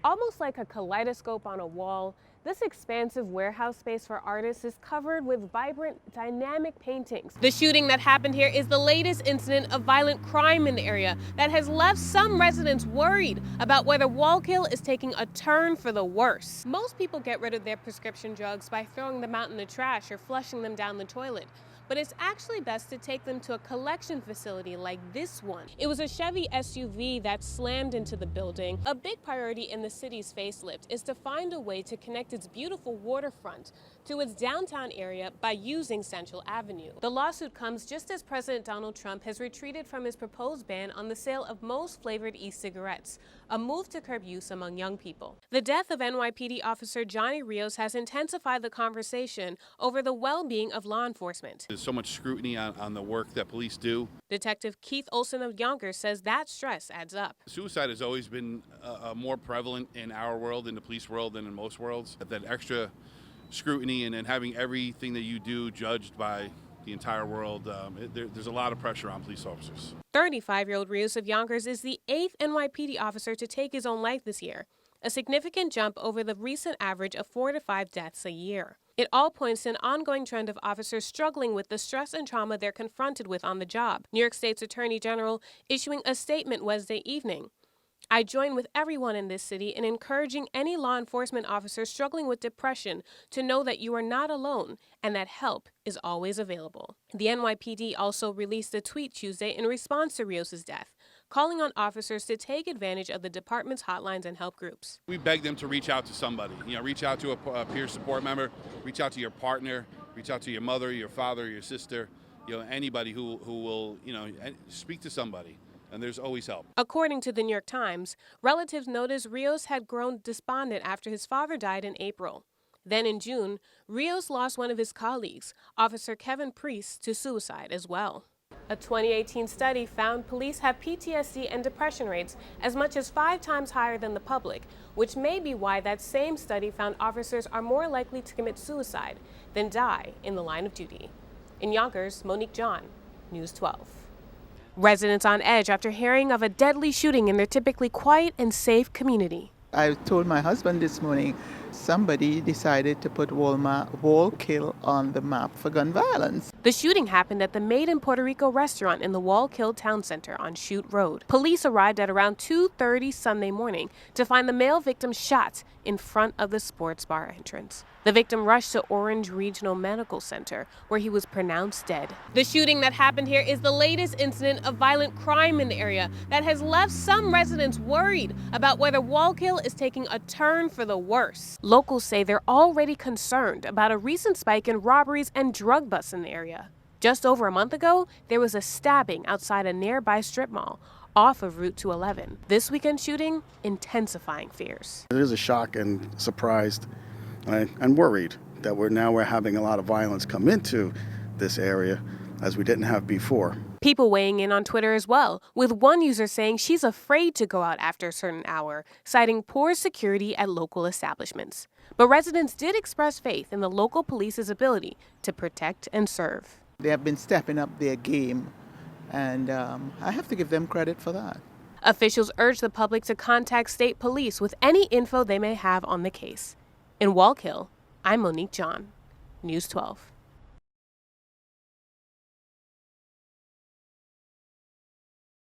Almost like a kaleidoscope on a wall, this expansive warehouse space for artists is covered with vibrant, dynamic paintings. The shooting that happened here is the latest incident of violent crime in the area that has left some residents worried about whether Wallkill is taking a turn for the worse. Most people get rid of their prescription drugs by throwing them out in the trash or flushing them down the toilet. But it's actually best to take them to a collection facility like this one. It was a Chevy SUV that slammed into the building. A big priority in the city's facelift is to find a way to connect its beautiful waterfront to its downtown area by using Central Avenue. The lawsuit comes just as President Donald Trump has retreated from his proposed ban on the sale of most flavored e-cigarettes, a move to curb use among young people. The death of NYPD officer Johnny Rios has intensified the conversation over the well-being of law enforcement. There's so much scrutiny on the work that police do. Detective Keith Olson of Yonkers says that stress adds up. Suicide has always been more prevalent in our world, in the police world, than in most worlds. That extra scrutiny and then having everything that you do judged by the entire world, there's a lot of pressure on police officers. 35-year-old Rios of Yonkers is the 8th NYPD officer to take his own life this year, a significant jump over the recent average of 4 to 5 deaths a year. It all points to an ongoing trend of officers struggling with the stress and trauma they're confronted with on the job. New York State's Attorney General issuing a statement Wednesday evening. I join with everyone in this city in encouraging any law enforcement officer struggling with depression to know that you are not alone and that help is always available. The NYPD also released a tweet Tuesday in response to Rios' death, calling on officers to take advantage of the department's hotlines and help groups. We beg them to reach out to somebody, reach out to a peer support member, reach out to your partner, reach out to your mother, your father, your sister, anybody who will, speak to somebody. And there's always help. According to the New York Times, relatives noticed Rios had grown despondent after his father died in April. Then in June, Rios lost one of his colleagues, Officer Kevin Priest, to suicide as well. A 2018 study found police have PTSD and depression rates as much as 5 times higher than the public, which may be why that same study found officers are more likely to commit suicide than die in the line of duty. In Yonkers, Monique John, News 12. Residents on edge after hearing of a deadly shooting in their typically quiet and safe community. I told my husband this morning, somebody decided to put Wallkill on the map for gun violence. The shooting happened at the Made in Puerto Rico restaurant in the Wallkill Town Center on Chute Road. Police arrived at around 2:30 Sunday morning to find the male victim shot in front of the sports bar entrance. The victim rushed to Orange Regional Medical Center, where he was pronounced dead. The shooting that happened here is the latest incident of violent crime in the area that has left some residents worried about whether Wallkill is taking a turn for the worse. Locals say they're already concerned about a recent spike in robberies and drug busts in the area. Just over a month ago, there was a stabbing outside a nearby strip mall off of Route 211. This weekend shooting intensifying fears. It is a shock and surprised and worried that we're having a lot of violence come into this area as we didn't have before. People weighing in on Twitter as well, with one user saying she's afraid to go out after a certain hour, citing poor security at local establishments. But residents did express faith in the local police's ability to protect and serve. They have been stepping up their game, and I have to give them credit for that. Officials urge the public to contact state police with any info they may have on the case. In Wallkill, I'm Monique John, News 12.